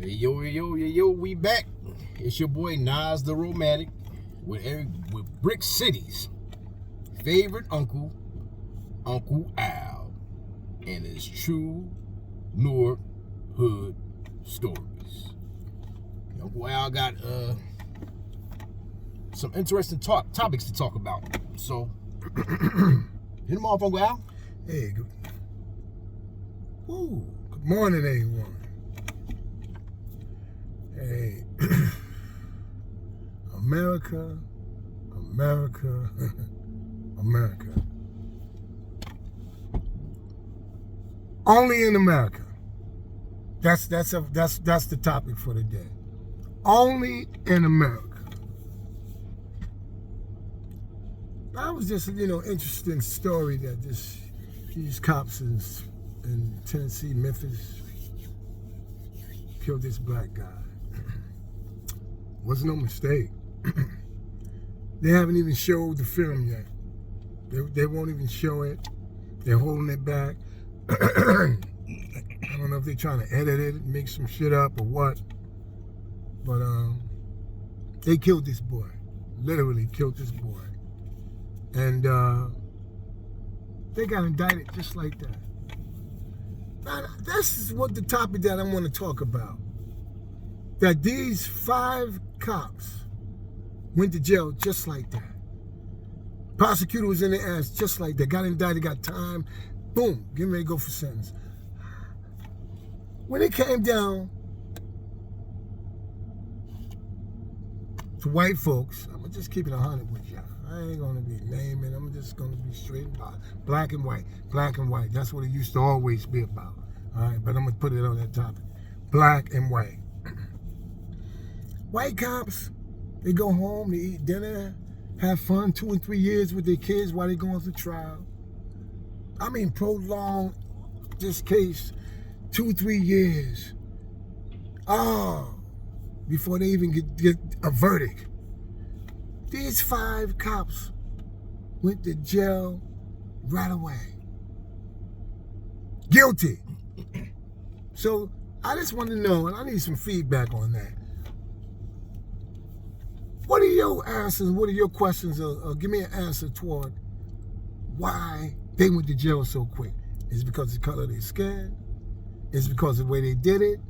Hey, yo, we back. It's your boy Nas the Romantic with Brick City's favorite uncle, Uncle Al, and his true Newark hood stories. Uncle Al got some interesting topics to talk about. So, hit him off, Uncle Al. Hey, good morning, everyone. Hey, America. Only in America. That's the topic for today. Only in America. That was just interesting story that these cops in Tennessee, Memphis, killed this black guy. Was no mistake. They haven't even showed the film yet. They won't even show it. They're holding it back. I don't know if they're trying to edit it, make some shit up or what. But they killed this boy. Literally killed this boy. And they got indicted just like that. Now, that's what the topic that I want to talk about. That these 5 cops went to jail just like that. Prosecutor was in their ass just like that. Got indicted, got time. Boom, getting ready to go for sentence. When it came down to white folks, I'm going to just keep it 100 with y'all. I ain't going to be naming. I'm just going to be straight about black and white. Black and white. That's what it used to always be about. All right, but I'm going to put it on that topic. Black and white. White cops, they go home, they eat dinner, have fun 2 and 3 years with their kids while they're going through trial. I mean, prolong this case 2 or 3 years. Before they even get a verdict. These 5 cops went to jail right away. Guilty. So I just want to know, and I need some feedback on that. What are your answers? What are your questions? Give me an answer toward why they went to jail so quick. Is it because of the color of their skin? Is it because of the way they did it?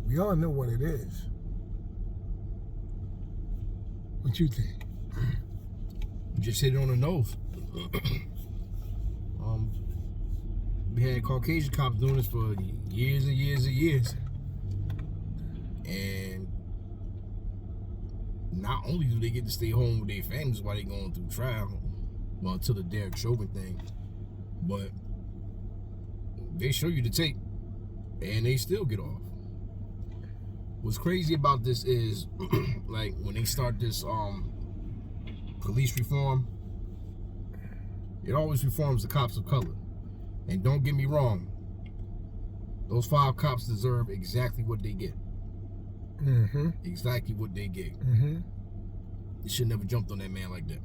We all know what it is. What you think? You just hit it on the nose. We had Caucasian cops doing this for years and years and years. And not only do they get to stay home with their families while they're going through trial, well, until the Derek Chauvin thing, but they show you the tape and they still get off. What's crazy about this is, like, when they start this police reform, it always reforms the cops of color. And don't get me wrong, those 5 cops deserve exactly what they get. Mm-hmm. Exactly what they get. Mm-hmm. They should never jumped on that man like that.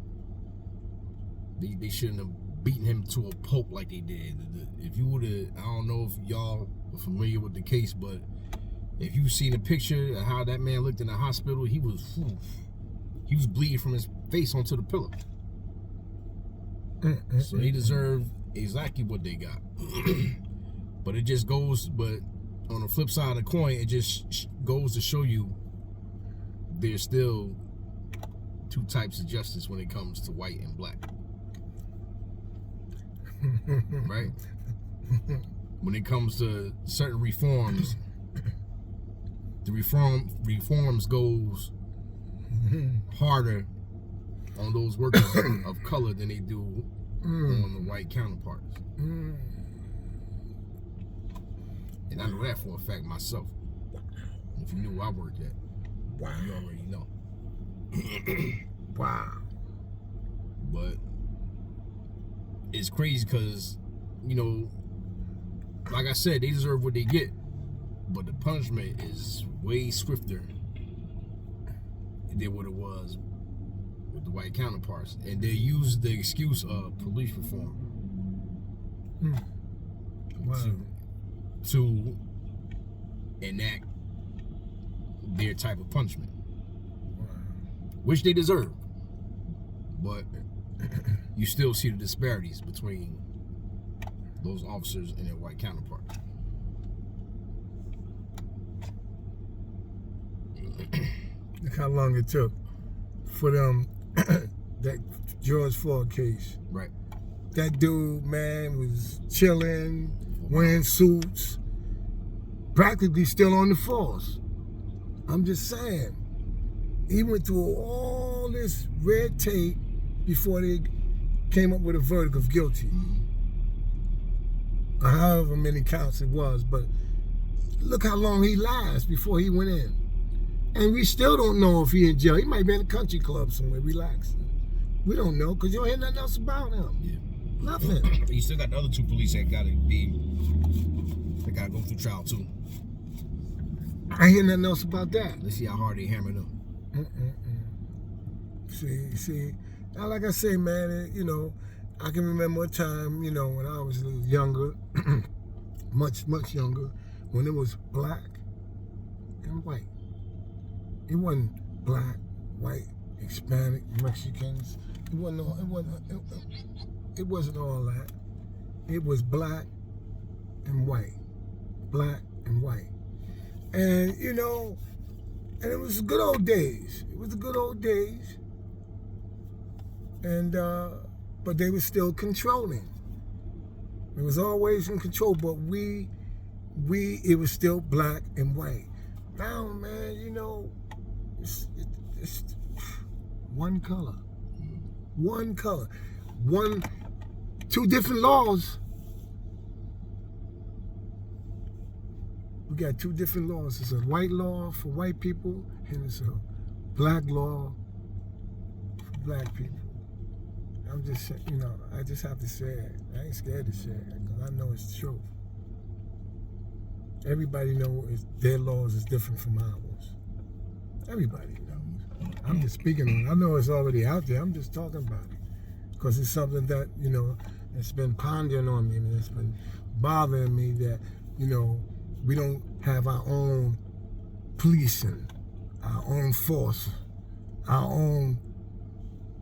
They shouldn't have beaten him to a pulp like they did. If you would have, I don't know if y'all are familiar with the case, but if you've seen a picture of how that man looked in the hospital, he was bleeding from his face onto the pillow. So they deserve exactly what they got. But it just goes, but on the flip side of the coin, it just goes to show you there's still 2 types of justice when it comes to white and black. Right? When it comes to certain reforms, the reforms goes harder on those workers of color than they do on the white counterparts. And I know that for a fact myself. If you knew where I worked at, wow, you already know. Wow. But it's crazy because, like I said, they deserve what they get. But the punishment is way swifter than what it was with the white counterparts. And they use the excuse of police reform. Wow. to enact their type of punishment, which they deserve. But you still see the disparities between those officers and their white counterparts. Look how long it took for them, that George Floyd case. Right. That dude, man, was chilling, wearing suits, practically still on the force. I'm just saying. He went through all this red tape before they came up with a verdict of guilty. Or however many counts it was, but look how long he lasted before he went in. And we still don't know if he in jail. He might be in a country club somewhere relaxing. We don't know because you don't hear nothing else about him. Yeah. Nothing. You still got the other two police that gotta go through trial too. I hear nothing else about that. Let's see how hard they hammer them. See, now, like I say, man, I can remember a time, when I was a little younger, much younger, when it was black and white. It wasn't black, white, Hispanic, Mexicans. It wasn't all that. It was black and white. Black and white. And, and it was the good old days. It was the good old days. And, but they were still controlling. It was always in control, but it was still black and white. Now, man, it's one color. One color. Two different laws. We got two different laws. It's a white law for white people, and it's a black law for black people. I'm just, I just have to say it. I ain't scared to say it, because I know it's true. Everybody knows their laws is different from ours. Everybody knows. I'm just speaking on it. I know it's already out there. I'm just talking about it. Because it's something that, it's been pondering on me, and it's been bothering me that, we don't have our own policing, our own force, our own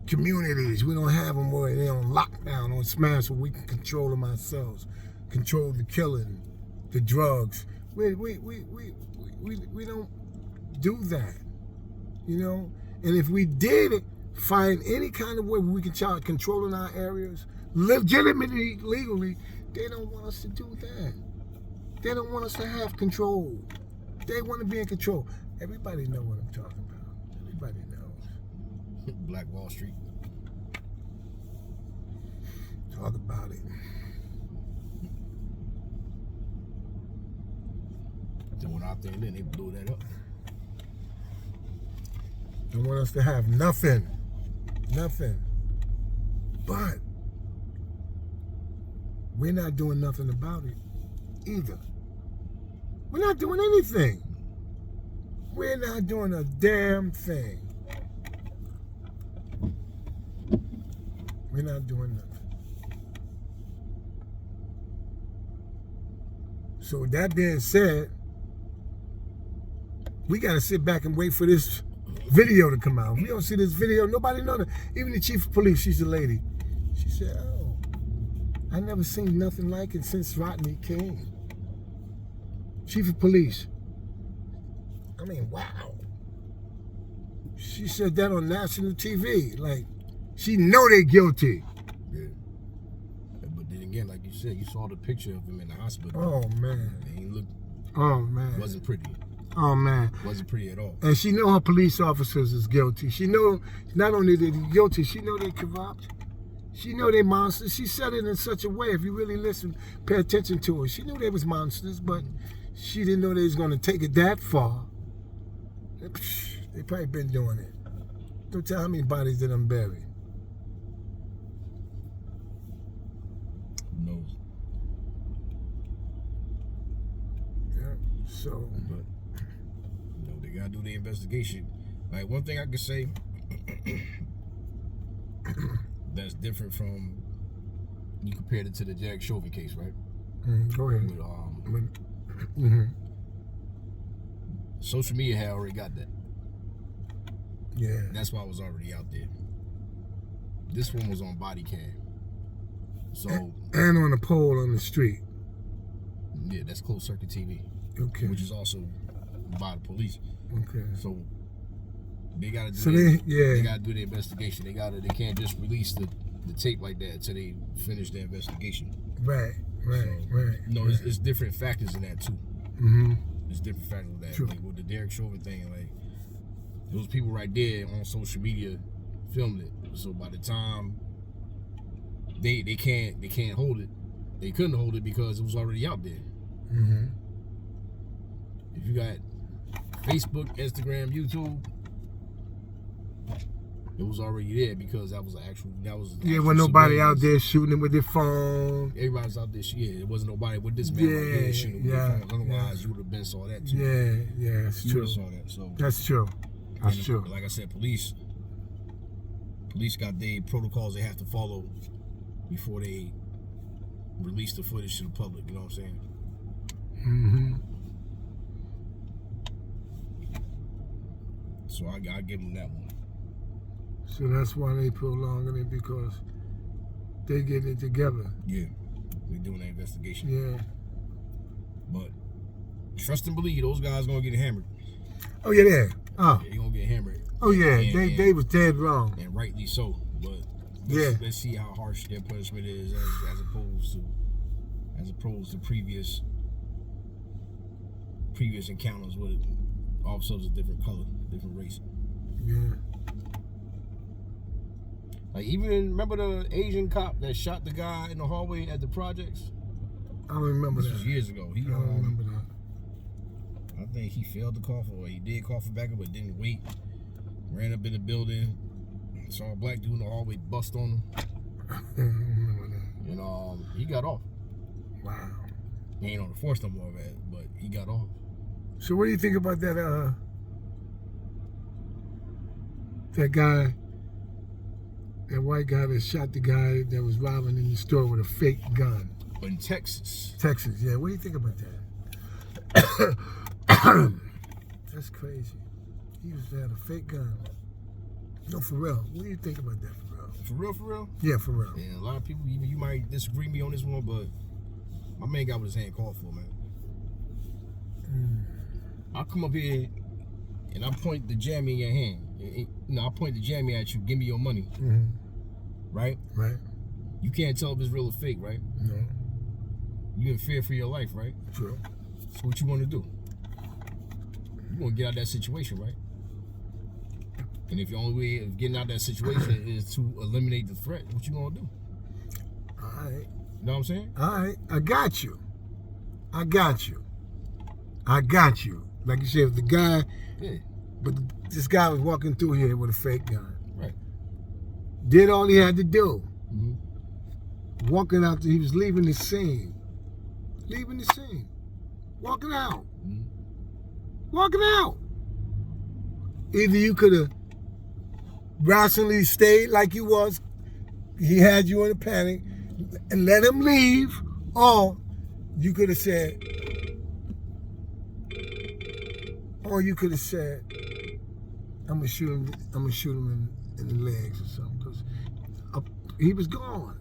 communities. We don't have them where they're on lockdown, on smash, where we can control them ourselves, control the killing, the drugs. We don't do that, And if we did find any kind of way we can start controlling our areas, legitimately, legally, they don't want us to do that. They don't want us to have control. They want to be in control. Everybody knows what I'm talking about. Everybody knows. Black Wall Street. Talk about it. They went out there and then they blew that up. They want us to have nothing. Nothing. But we're not doing nothing about it either. We're not doing anything. We're not doing a damn thing. We're not doing nothing. So with that being said, we got to sit back and wait for this video to come out. If we don't see this video, nobody knows that. Even the chief of police, she's a lady. She said, oh, I never seen nothing like it since Rodney King. Chief of police. I mean, wow. She said that on national TV. Like, she know they're guilty. Yeah. But then again, like you said, you saw the picture of him in the hospital. Oh, man. And he looked... Oh, man. Wasn't pretty. Oh, man. Wasn't pretty at all. And she know her police officers is guilty. She know not only they're guilty, she know they're corrupt. She know they monsters. She said it in such a way, if you really listen, pay attention to her. She knew they was monsters, but she didn't know they was going to take it that far. They probably been doing it. Don't tell how many bodies they done buried. Who knows? Yeah, so... But, they got to do the investigation. Like, one thing I could say that's different from, you compared it to the Jack Chauvin case, right? Go ahead. With Mm-hmm. Social media had already got that. Yeah. That's why I was already out there. This one was on body cam. So and on a pole on the street. yeah, that's closed circuit TV. Okay. Which is also by the police. Okay. So they gotta do they gotta do the investigation. They can't just release the tape like that until they finish their investigation. Right. No, it's different factors in that too. Mm-hmm. There's different factors in that. True. Like with the Derek Chauvin thing, like those people right there on social media filmed it. So by the time they can't hold it, they couldn't hold it because it was already out there. Mm-hmm. If you got Facebook, Instagram, YouTube, it was already there because that was when nobody out there shooting it with their phone. Everybody's out there. Yeah, it wasn't nobody with this man right here shooting with their phones. Otherwise, you would have been saw that too. Yeah, that's true. Saw that. So that's true. That's true. Like I said, police got their protocols they have to follow before they release the footage to the public. You know what I'm saying? Mm-hmm. So I give them that one. So that's why they prolonging it, because they getting it together. Yeah, they're doing an investigation. Yeah. But trust and believe, those guys gonna get hammered. Oh yeah, they gonna get hammered. Oh yeah, they was dead wrong. And rightly so. But let's see how harsh their punishment is as opposed to previous encounters with officers of different color, different race. Yeah. Like remember the Asian cop that shot the guy in the hallway at the projects? I don't remember that. This was years ago. I don't remember that. I think he failed to cough, or he did cough it back up, but didn't wait. Ran up in the building, saw a black dude in the hallway, bust on him. I don't remember that. And he got off. Wow. He ain't on the force no more of that, but he got off. So what do you think about that guy, that white guy that shot the guy that was robbing in the store with a fake gun? In Texas. Texas, yeah. What do you think about that? That's crazy. He used to have a fake gun. No, for real. What do you think about that, for real? For real, for real? Yeah, for real. Yeah, a lot of people, even you might disagree with me on this one, but my man got what his hand called for, man. I'll come up here and I point the jammy in your hand. I point the jammy at you, give me your money. Mm-hmm. Right? Right. You can't tell if it's real or fake, right? No. You in fear for your life, right? True. So what you want to do? You want to get out of that situation, right? And if your only way of getting out of that situation is to eliminate the threat, what you gonna do? All right. You know what I'm saying? All right. I got you. Like you said, the guy, but this guy was walking through here with a fake gun. Right. Did all he had to do. Mm-hmm. Walking out, he was leaving the scene. Walking out. Mm-hmm. Walking out. Either you could have rationally stayed like you was, he had you in a panic, and let him leave, or you could have said, I'm gonna shoot him in the legs or something, because he was gone.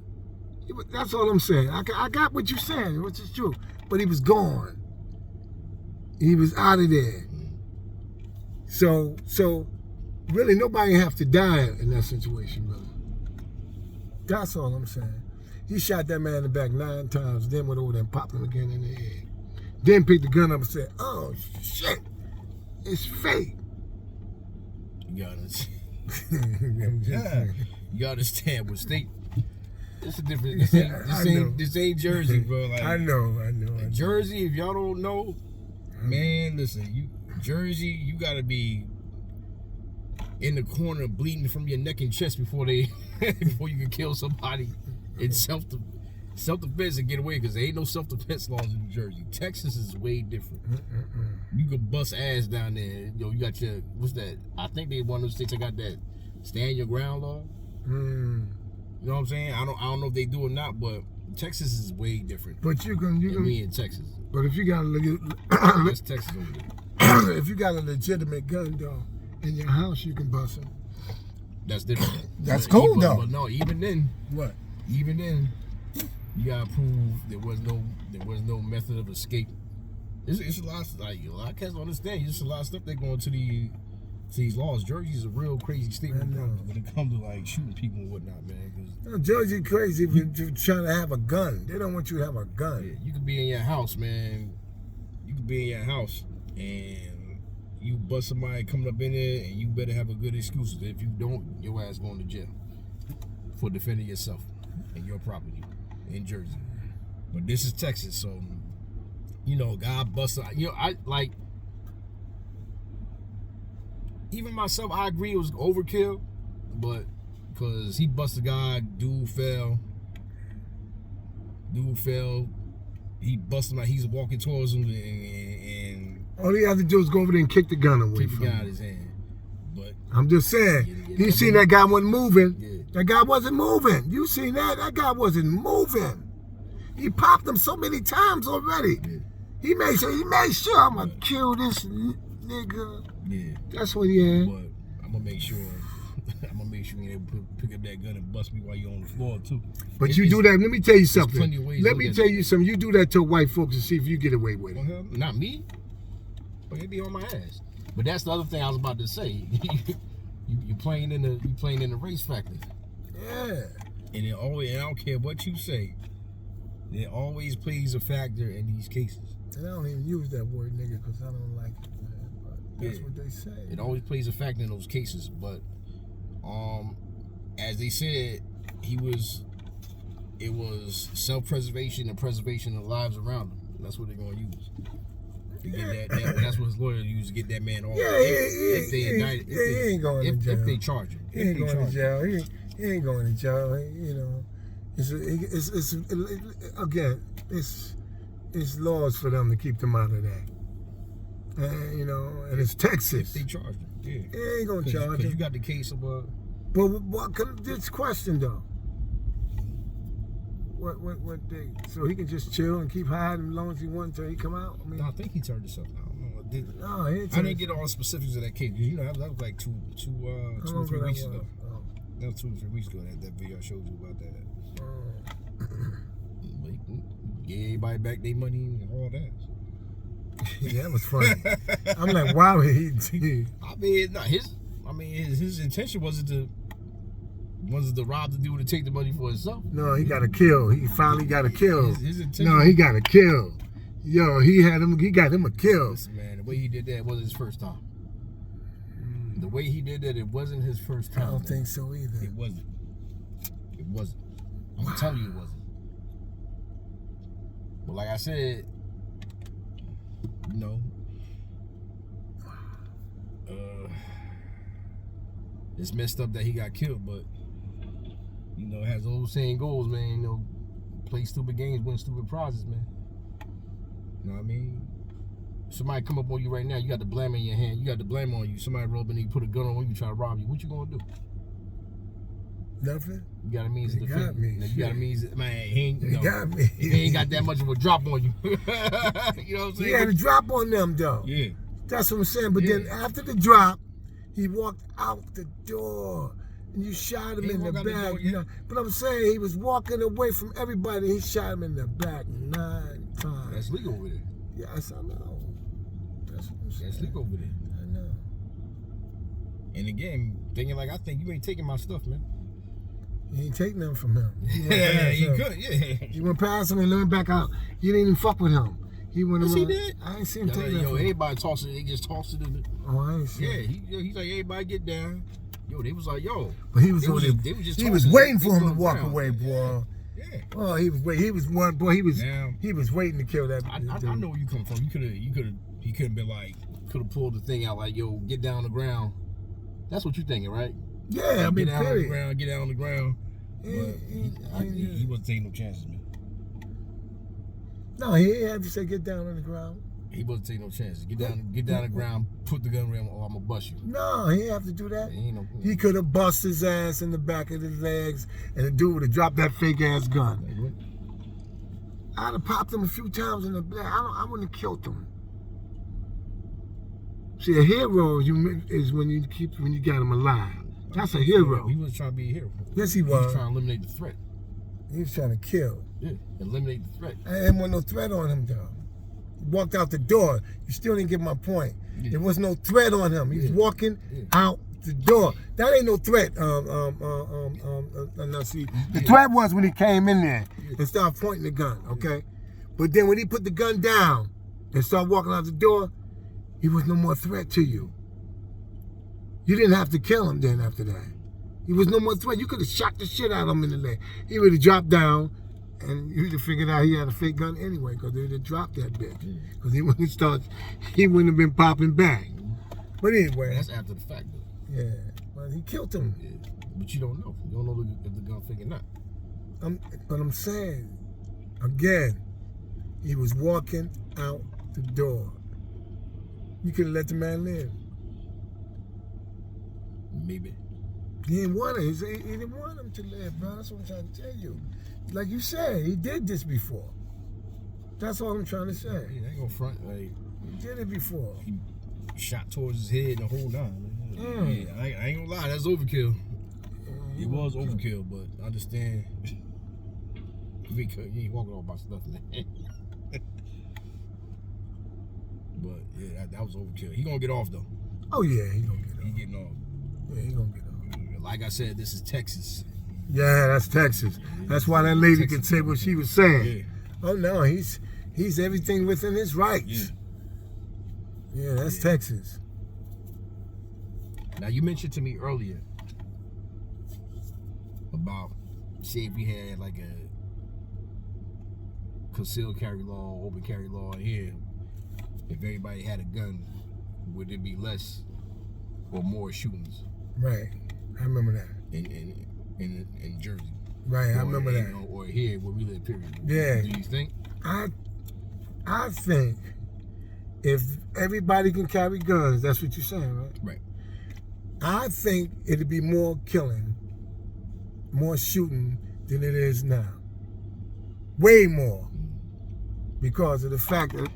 That's all I'm saying. I got what you're saying, which is true, but he was gone. He was out of there. So really nobody have to die in that situation, brother. That's all I'm saying. He shot that man in the back 9 times, then went over there and popped him again in the head. Then picked the gun up and said, "Oh shit, it's fake." You gotta understand what state. It's a different. This ain't Jersey, bro. Like, I know. Jersey, if y'all don't know, man, listen, Jersey, you gotta be in the corner bleeding from your neck and chest before you can kill somebody in self-defense and get away, because there ain't no self-defense laws in New Jersey. Texas is way different. You can bust ass down there. You got your, what's that? I think they one of those states that got that stand your ground law. You know what I'm saying? I don't know if they do or not, but Texas is way different. But you can we in Texas. But if you got That's Texas over there. if you got a legitimate gun though in your house, you can bust it. That's different. That's cool though. But no, even then, What? even then, you gotta prove there was no method of escape. It's a lot a lot of cats don't understand. There's a lot of stuff that go into these laws. Jersey's a real crazy state when it comes to like shooting people and whatnot, man. No, Jersey crazy if you're trying to have a gun. They don't want you to have a gun. Yeah, you could be in your house, man. You could be in your house and you bust somebody coming up in there, and you better have a good excuse. If you don't, your ass going to jail for defending yourself and your property in Jersey. But this is Texas, so you know, God busted. You know, I like. Even myself, I agree it was overkill, but because he busted a guy, dude fell. He busted him like he's walking towards him, and all he had to do was go over there and kick the gun away kick from the guy out him. of his hand. But I'm just saying, you seen that guy wasn't moving. That guy wasn't moving. You seen that? That guy wasn't moving. He popped him so many times already. Yeah. He made sure I'm gonna kill this nigga. Yeah. That's what he had. But I'm gonna make sure you ain't able to pick up that gun and bust me while you're on the floor too. But you do that. Let me tell you something. plenty of ways to Let look me at tell it. you something. You do that to white folks and see if you get away with Well, it. hell, not me. But they be on my ass. But that's the other thing I was about to say. you playing in the race factor. Yeah. And it always, and I don't care what you say, it always plays a factor in these cases. And I don't even use that word nigga because I don't like it, man. But that's what they say. It always plays a factor in those cases. But as they said, it was self-preservation and preservation of lives around him. That's what they're gonna use. To get that that's what his lawyer used to get that man off. Yeah, if they indict, he ain't going to jail. If they charge him. He ain't going to jail. He ain't going to jail. You know, it's again, it's laws for them to keep them out of that. You know, and it's Texas. If they charge him, yeah. They ain't gonna charge Because him. you got the case of But what? This question though. What day? So he can just chill and keep hiding as long as he wants until he come out. I mean, no, I think he turned himself. I don't know. No, he I didn't get all the specifics of that case. You know, that was like two or 3 weeks ago. That was 2 or 3 weeks ago. That video I showed you about that. Get everybody back their money and all that. Yeah, that was funny. I'm like, wow, he. I mean, his intention wasn't to rob the dude to take the money for himself. No, he got a kill. He finally got a kill. His intention. No, he got a kill. Yo, he got him a kill. Listen, man, the way he did that wasn't his first time. The way he did that, it wasn't his first time. I don't think so either. It wasn't. It wasn't. I'm telling you, it wasn't. But like I said, you know, it's messed up that he got killed, but you know, as the old saying goes, man, you know, play stupid games, win stupid prizes, man. You know what I mean? Somebody come up on you right now, you got the blame in your hand, you got the blame on you. Somebody roll up and you put a gun on you, try to rob you. What you gonna do? Nothing. You got a means to He defend. got me. You got a means, man. He ain't, He got me. He ain't got that much of a drop on you. You know what I'm saying? He had a drop on them though. Yeah. That's what I'm saying. But then after the drop, he walked out the door. And you shot him in the back. You know? But I'm saying he was walking away from everybody. He shot him in the back 9 times. That's legal over there. Yes, I know. That's what I'm saying. That's legal over there. I know. And again, thinking like I think you ain't taking my stuff, man. You ain't take nothing from him. Yeah, he could. Yeah. You went past him and let him back out. You didn't even fuck with him. He went Yes, around. he did. I ain't seen him take nothing. Yo, from him. everybody toss it. They just tossed it in the. Oh, I ain't seen Yeah, him. he's like, everybody get down. Yo, they was like, yo. But he was they over was there. just He was tossing waiting it. for They him to was walk down. away, boy. Yeah. Oh, he was waiting. He was one boy. Now, He was waiting to kill that. I know where you come from. He could have been like, could have pulled the thing out like, yo, get down on the ground. That's what you thinking, right? Yeah, I mean, get down on the period. ground, get down on the ground. But Yeah. he wasn't taking no chances, man. No, he didn't have to say get down on the ground. He wasn't taking no chances. Get down on the ground, put the gun around, or I'm gonna bust you. No, he didn't have to do that. Ain't no, He could have bust his ass in the back of his legs, and the dude would have dropped that fake ass gun. I'd have popped him a few times in the back. I wouldn't have killed him. See, a hero is when you got him alive. That's a hero. He was trying to be a hero. Yes, he He was was. trying to eliminate the threat. He was trying to kill. Yeah, eliminate the threat. I didn't want no threat on him, though. He walked out the door. You still didn't get my point. Yeah. There was no threat on him. He was walking Yeah. out the door. That ain't no threat. No, see, the threat was when he came in there and started pointing the gun, okay? But then when he put the gun down and started walking out the door, he was no more threat to you. You didn't have to kill him then after that. He was no more threat. You could have shot the shit out of him in the leg. He would have dropped down, and you would have figured out he had a fake gun anyway, because they would have dropped that bitch. Because he wouldn't have been popping back. But anyway. That's after the fact, though. Yeah. Well, he killed him. Yeah. But you don't know. You don't know if the gun fake or not. But I'm saying, again, he was walking out the door. You could have let the man live. Maybe. He didn't want it. He didn't want him to live, bro. That's what I'm trying to tell you. Like you said, he did this before. That's all I'm trying to say. Yeah, ain't gonna front. Like, He did it before. he shot towards his head the whole nine. Yeah, I ain't gonna lie, that's overkill. It was overkill, but I understand. Because you ain't walking all by stuff, man. But yeah, that was overkill. He gonna get off though. Oh yeah, he gonna get off. He getting off. Yeah, he gonna get off. Like I said, this is Texas. Yeah, that's Texas. That's why that lady could say what she was saying. Yeah. Oh no, he's everything within his rights. Yeah, that's Texas. Now you mentioned to me earlier about, say if we had like a concealed carry law, open carry law here, if everybody had a gun, would there be less or more shootings? Right, I remember that. In Jersey. Right, I remember that. Or here where we live, period. Yeah. Do you think? I think if everybody can carry guns, that's what you're saying, right? Right. I think it'd be more killing, more shooting than it is now. Way more. Because of the fact that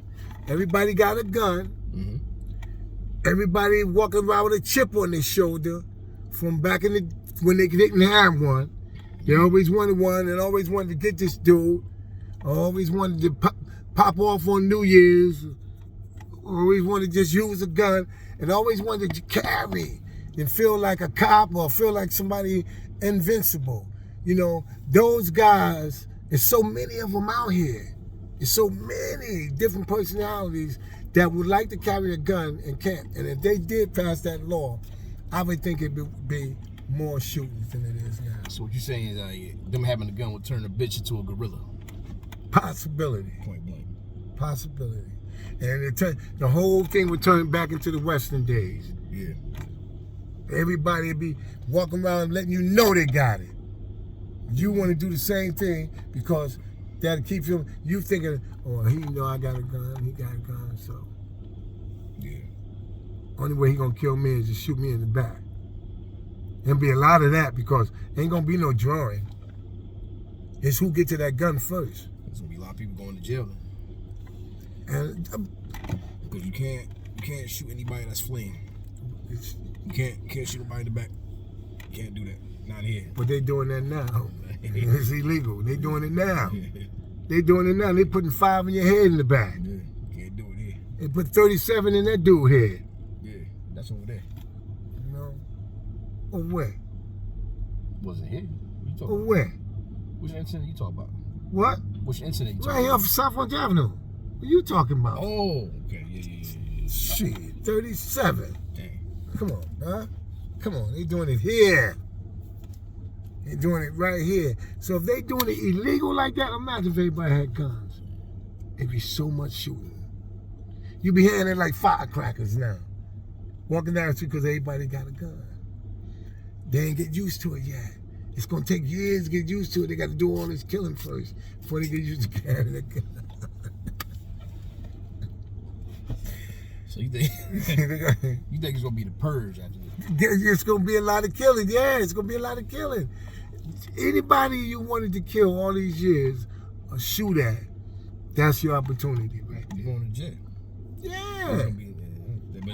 everybody got a gun. Mm-hmm. Everybody walking around with a chip on their shoulder from back in when they didn't have one. They always wanted one and always wanted to get this dude. Always wanted to pop off on New Year's. Always wanted to just use a gun and always wanted to carry and feel like a cop or feel like somebody invincible. You know, those guys, there's so many of them out here. There's so many different personalities that would like to carry a gun and can't. And if they did pass that law, I would think it would be more shootings than it is now. So what you're saying is them having a gun would turn a bitch into a gorilla. Possibility. Point blank. Possibility. And the whole thing would turn back into the Western days. Yeah. Everybody would be walking around letting you know they got it. You want to do the same thing because that'll keep you thinking, oh, he know I got a gun, he got a gun, so. Yeah. Only way he gonna kill me is to shoot me in the back. There'll be a lot of that because ain't gonna be no drawing. It's who get to that gun first. There's gonna be a lot of people going to jail. And Because you can't shoot anybody that's fleeing. You can't shoot nobody in the back. You can't do that. Not here. But they doing that now. It's illegal. They doing it now. They doing it now. They putting 5 in your head in the back. Yeah. Can't do it here. They put 37 in that dude's head. Yeah. That's over there. You know? Or where? Wasn't here. What you talking Or about? where? Which incident you talking about? What? Which incident you Right talking here about? off South Orange Avenue. What you talking about? Oh, okay. Yeah. Shit, 37. Dang. Come on, huh? Come on, they doing it here. They doing it right here. So if they doing it illegal like that, imagine if everybody had guns. It'd be so much shooting. You be hearing it like firecrackers now. Walking down the street because everybody got a gun. They ain't get used to it yet. It's gonna take years to get used to it. They got to do all this killing first before they get used to carrying a gun. So you think it's gonna be the purge after this? It's gonna be a lot of killing. Yeah, it's gonna be a lot of killing. Anybody you wanted to kill all these years or shoot at, That's your opportunity, right? You're going to jail. Yeah.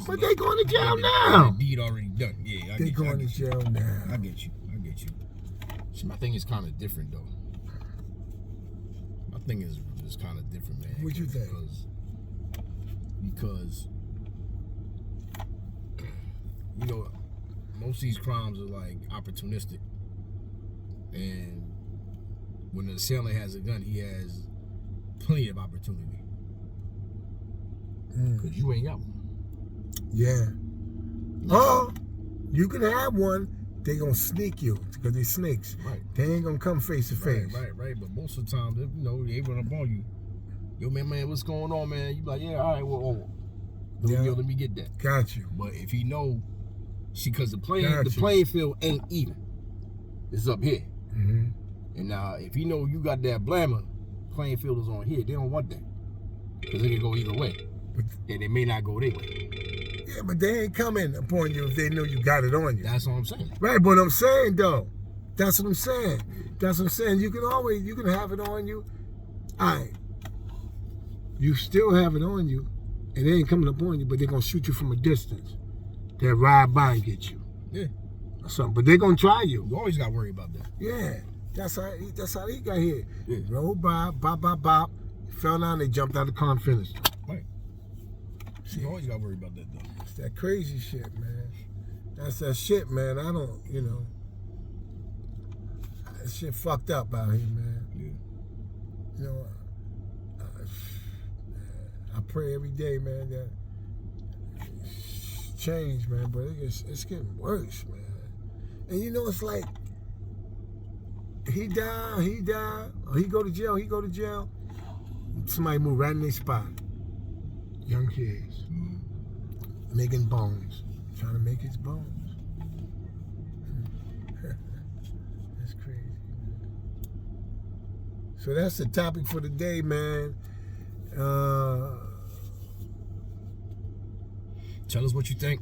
But they going to jail now. Deed already done. Yeah, They going to jail now. I get you. See, my thing is kind of different though. My thing is kind of different, man. What you think? Because you know, most of these crimes are like opportunistic, and when the assailant has a gun, he has plenty of opportunity. Because you ain't got one. Yeah. Oh, you can have one. They gonna sneak you because they snakes. Right. They ain't gonna come face to face. Right. But most of the time, you know, they run up on you. Yo, man, what's going on, man? You like, yeah, all right, well, let me get that. Got you. But if he know, because the playing field ain't even. It's up here. Mm-hmm. And now, if you know you got that blammer, playing field is on here. They don't want that because it can go either way, and it may not go their way. Yeah, but they ain't coming upon you if they know you got it on you. That's what I'm saying. Right, but I'm saying though, that's what I'm saying. You can have it on you. All right. You still have it on you, and they ain't coming upon you, but they're gonna shoot you from a distance. They'll ride by and get you. Yeah. Or something, but they're gonna try you. You always gotta worry about that. Yeah. That's how he got here. Yeah. Rolled by, bop. Fell down, they jumped out of the car and finished him. Right. You always gotta worry about that though. It's that crazy shit, man. That's that shit, man. I don't, that shit fucked up out here, man. Yeah. You know, I pray every day, man, that it's change, man, but it's getting worse, man. And it's like, he died, or he go to jail, somebody move right in their spot. Young kids. Making bones. Trying to make his bones. That's crazy, man. So that's the topic for the day, man. Tell us what you think.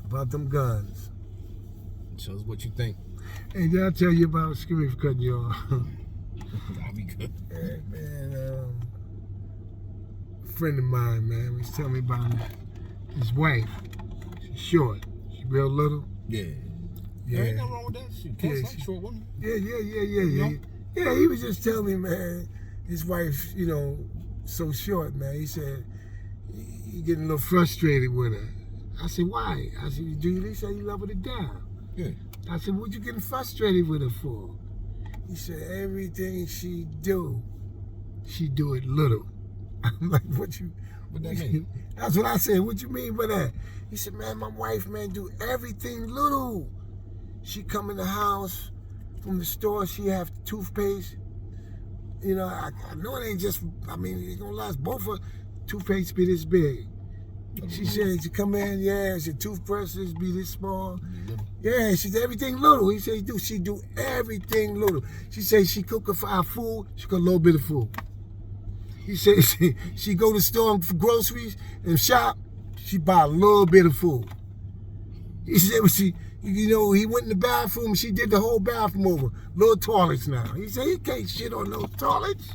About them guns. Tell us what you think. Hey, did I tell you about, excuse me for cutting you off. That'll be good. Hey, man, a friend of mine, man, was telling me about his wife. She's short. She's real little. Yeah. Yeah. Ain't nothing wrong with that shit. Yeah, Like short woman. Yeah. Yeah, he was just telling me, man, his wife, so short, man. He said he getting a little frustrated with her. I said, why? I said, do you say you love her to death? Yeah. I said, what you getting frustrated with her for? He said, everything she do it little. I'm like, what that mean? That's what I said. What you mean by that? He said, man, my wife, man, do everything little. She come in the house from the store. She have toothpaste. I know it ain't just. It's gonna last both of toothpaste be this big. She said she come in, she toothbrushes be this small. Yeah, she said everything little. He said she do everything little. She said she cook our food. She cook a little bit of food. He said she go to the store for groceries and shop. She buy a little bit of food. He said he went in the bathroom. She did the whole bathroom over. Little toilets now. He said he can't shit on those toilets.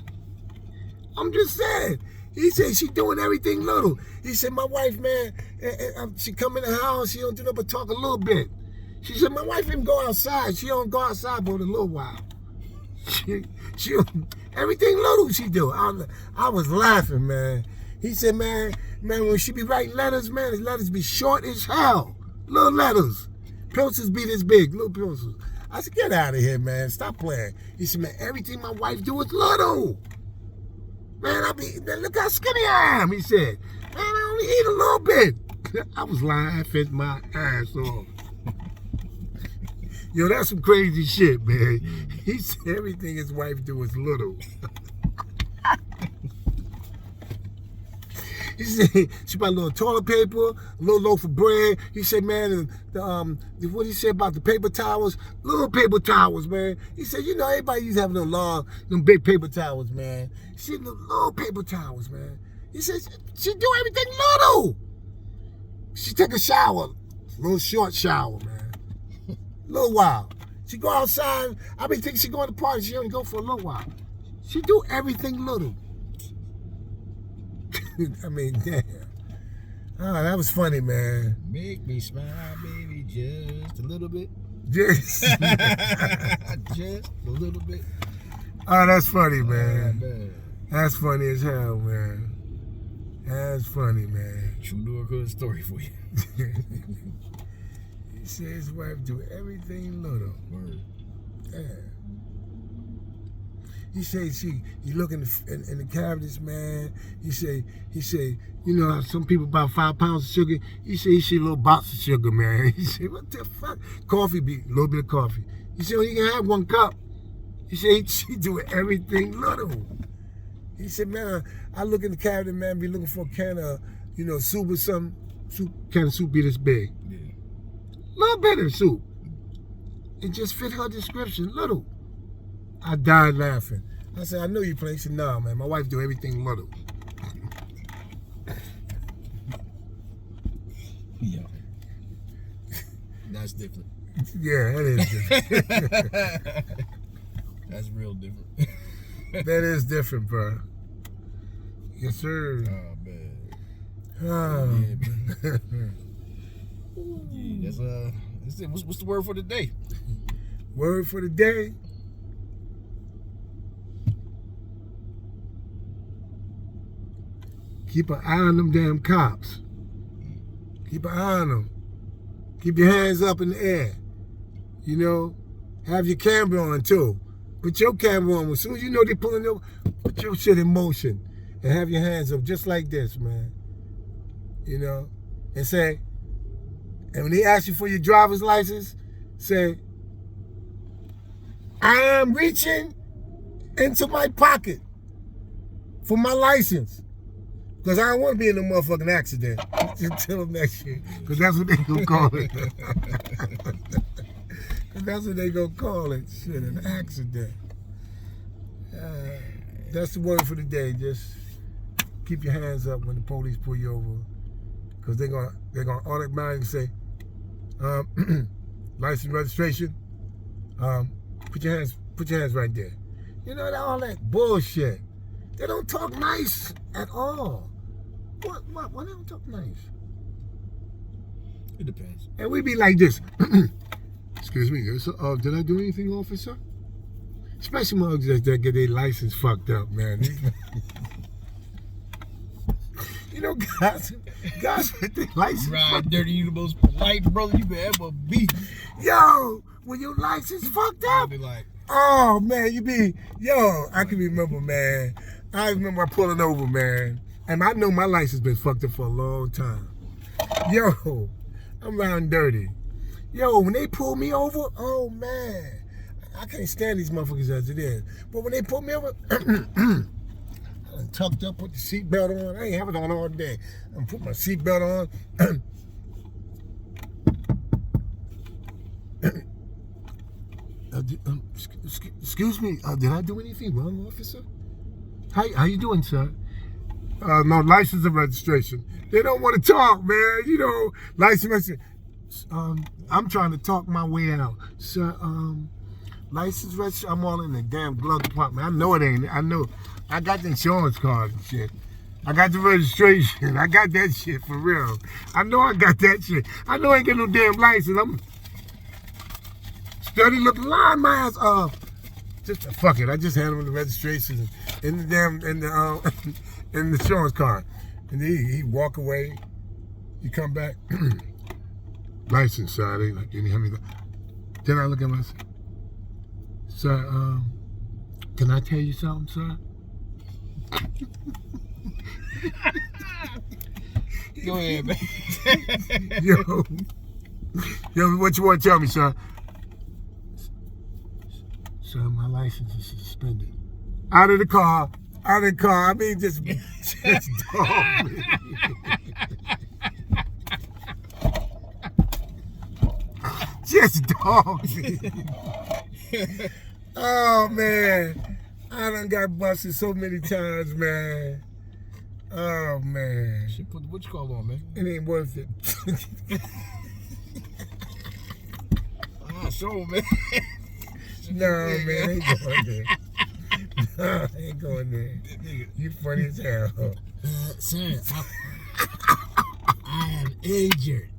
I'm just saying. He said she doing everything little. He said my wife, man, she come in the house. She don't do nothing but talk a little bit. She said my wife didn't go outside. She don't go outside but a little while. She everything little she do. I was laughing, man. He said, man, when she be writing letters, man, the letters be short as hell. Little letters. Pencils be this big, little pencils. I said, get out of here, man. Stop playing. He said, man, everything my wife do is little. Man, look how skinny I am, he said. Man, I only eat a little bit. I was laughing my ass off. Yo, that's some crazy shit, man. He said everything his wife do is little. He said she bought a little toilet paper, a little loaf of bread. He said, man, what he said about the paper towels, little paper towels, man. He said, everybody used to have them big paper towels, man. She had little paper towels, man. He said she do everything little. She take a shower, little short shower, man. Little while. She go outside. I think she going to party. She only go for a little while. She do everything little. I mean, damn. Oh, that was funny, man. Make me smile, baby, just a little bit. Just, Just a little bit. oh, that's funny, man. Man. That's funny as hell, man. That's funny, man. True neighborhood story for you. He said his wife do everything little. Word. Yeah. He said you look in the cabinets, man. He say, you know how some people buy 5 pounds of sugar? He said he see a little box of sugar, man. He said, what the fuck? Coffee be a little bit of coffee. He said, well, you can have 1 cup. He said she do everything little. He said, man, I look in the cabinet, man, be looking for a can of, you know, soup or something. Can of soup be this big? Yeah. Little bit of soup. It just fit her description, little. I died laughing. I said, I know you play. He said, nah, man, my wife do everything little. Yeah. That's different. Yeah, that is different. That's real different. That is different, bro. Yes, sir. Oh, man. Oh. Yeah, man. Yeah, that's it. What's the word for the day? Word for the day. Keep an eye on them damn cops. Keep an eye on them. Keep your hands up in the air. You know, have your camera on too. Put your camera on. As soon as you know they're pulling over, put your shit in motion and have your hands up just like this, man. You know, and say, and when they ask you for your driver's license, say, I am reaching into my pocket for my license. Because I don't want to be in a motherfucking accident. Just tell them that shit. Because that's what they gonna call it. Because that's what they gonna call it. Shit, an accident. That's the word for the day. Just keep your hands up when the police pull you over. Because they're gonna automatically say, license registration. Put your hands right there. You know, all that bullshit. They don't talk nice at all. Why they don't talk nice? It depends. And we be like this. Excuse me, did I do anything, officer? Especially mugs that get their license fucked up, man. You know, guys with their license Ride dirty, you the most polite brother you could ever be. Yo, when your license fucked up, Be like, oh man, I can remember, man. I remember pulling over, man. And I know my license been fucked up for a long time. Yo, I'm riding dirty. Yo, when they pull me over, oh man. I can't stand these motherfuckers as it is. But when they pull me over, I done tucked up, put the seatbelt on. I ain't have it on all day. I put my seatbelt on. Excuse me, did I do anything wrong, officer? How you doing, sir? No, license and registration. They don't want to talk, man. You know, license. I'm trying to talk my way out, sir. License registration. I'm all in the damn glove compartment. I know it ain't. I know. I got the insurance card and shit. I got the registration. I got that shit for real. I know I got that shit. I know I ain't got no damn license. I'm steady looking, line my ass up. Just fuck it. I just handed him the registration in the damn in the insurance card, and he walk away. He come back. License, sir. They like, can you help me? Then I look at myself. Sir, can I tell you something, sir? go ahead, man. Yo, what you want to tell me, sir? Sir, my license is suspended. Out of the car. I mean, just dog me. Just dog me. Oh, man. I done got busted so many times, man. Oh, man. Should put what you call on, man. It ain't worth it. Sure, man. No, man, I ain't going there. No, I ain't going there. You funny as hell. Sir, I am injured.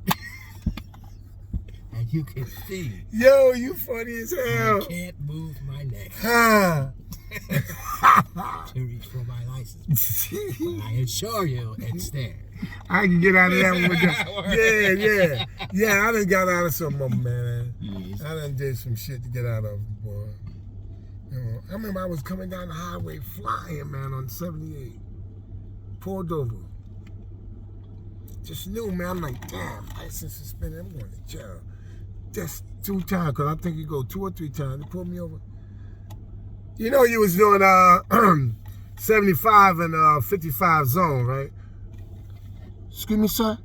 And you can see. Yo, you funny as hell. I can't move my neck Huh. to reach for my license. But I assure you, it's there. I can get out of that one with that. Yeah, I done got out of some of them, man. Yes. I done did some shit to get out of them, boy. You know, I remember I was coming down the highway flying, man, on 78. Pulled over. Just knew, man. I'm like, damn, license suspended. I'm going to jail. Just 2 times, because I think you go 2 or 3 times. They pulled me over. You know you was doing 75 and 55 zone, right? Excuse me, sir.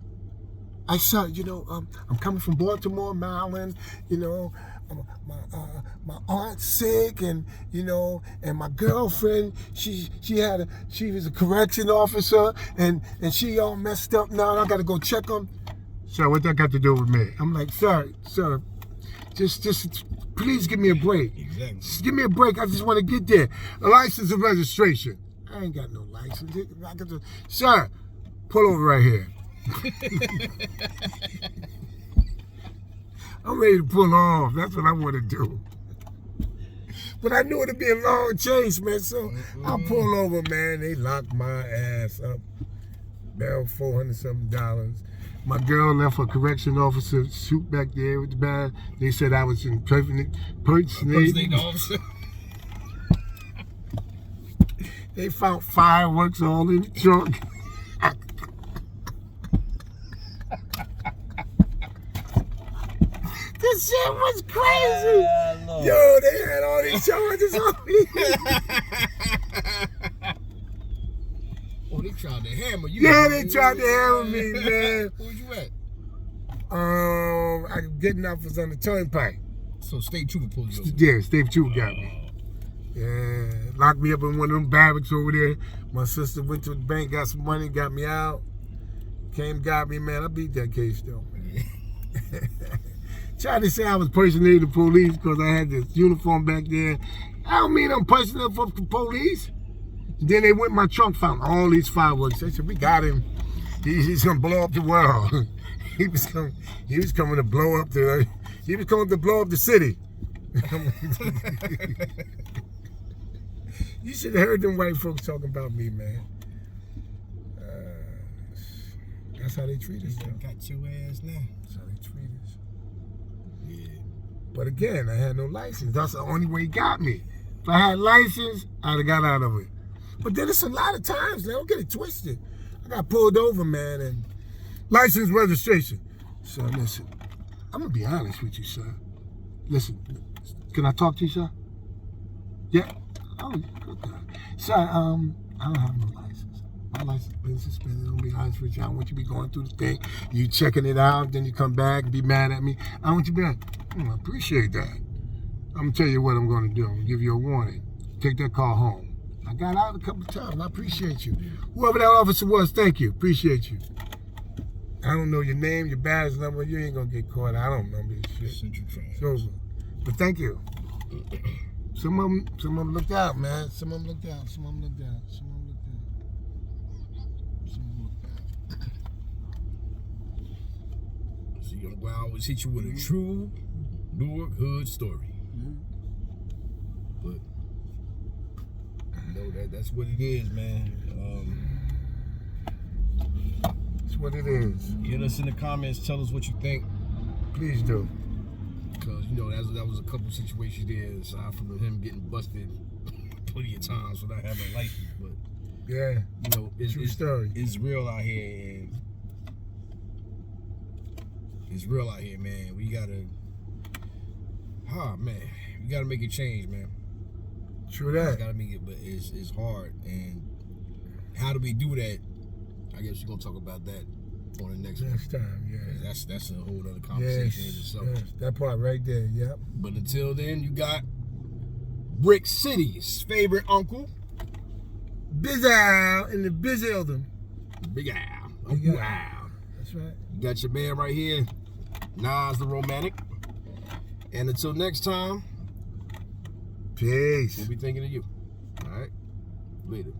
Sir, you know, I'm coming from Baltimore, Maryland. You know, my aunt's sick, and you know, and my girlfriend, she was a correction officer, and she all messed up now. And I got to go check them. Sir, what that got to do with me? I'm like, sir, just please give me a break. Exactly. Just give me a break. I just want to get there. A license and registration. I ain't got no license. Sir, pull over right here. I'm ready to pull off. That's what I want to do. But I knew it'd be a long chase, man. So I pull over, man. They locked my ass up. Barrel $400-something. My girl left her correction officer shoot back there with the bag. They said I was impersonating. Officer. They found fireworks all in the trunk. This shit was crazy. Yo, they had all these charges on me. Oh, they tried to hammer you. Yeah, they tried to hammer me, man. Where you at? I getting off was on the turnpike. So state trooper pulled you over. Yeah, state trooper got me. Yeah, locked me up in one of them barracks over there. My sister went to the bank, got some money, got me out. Came, got me, man. I beat that case though, man. Tried to say I was impersonating the police because I had this uniform back there. I don't mean I'm impersonating for the police. Then they went in my trunk, found all these fireworks. They said, we got him. He's gonna blow up the world. He was coming to blow up the city. You should have heard them white folks talking about me, man. That's how they treat us, though. Got your ass now. That's how they treat us. Yeah. But again, I had no license. That's the only way he got me. If I had license, I'd have got out of it. But then it's a lot of times, man. Don't get it twisted. I got pulled over, man, and license registration. So listen, I'm gonna be honest with you, sir. Listen, can I talk to you, sir? Yeah. Oh, good God. Sir, I don't have no license. My license has been suspended. I'm gonna be honest with you. I don't want you to be going through the thing. You checking it out, then you come back and be mad at me. I don't want you to be like, I appreciate that. I'm gonna tell you what I'm gonna do. I'm gonna give you a warning. Take that car home. I got out a couple of times. I appreciate you. Whoever that officer was, thank you. Appreciate you. I don't know your name, your badge number. You ain't gonna get caught. I don't remember this shit. It's over. But thank you. Some of them looked out, man. Some of them looked out. Some of them looked out. Some of them looked out. Some of them looked out. So you know, I always hit you with a true Newark hood story. But you know that's what it is, man. It's what it is. Hit us in the comments. Tell us what you think. Please do. Because, you know, that was a couple situations there, aside from him getting busted plenty of times for not having a license. But, yeah, you know, true story. It's real out here. And it's real out here, man. We got to make a change, man. True that. We got to make it, but it's hard. And how do we do that? I guess we're going to talk about that on the next time, yeah. That's a whole other conversation in itself. Yes, that part right there, yep. But until then, you got Brick City's favorite uncle, Biz Al in the Biz Eldon. Big Al. Big Al. That's right. You got your man right here, Nas the Romantic. And until next time, peace. we'll be thinking of you. All right? Later.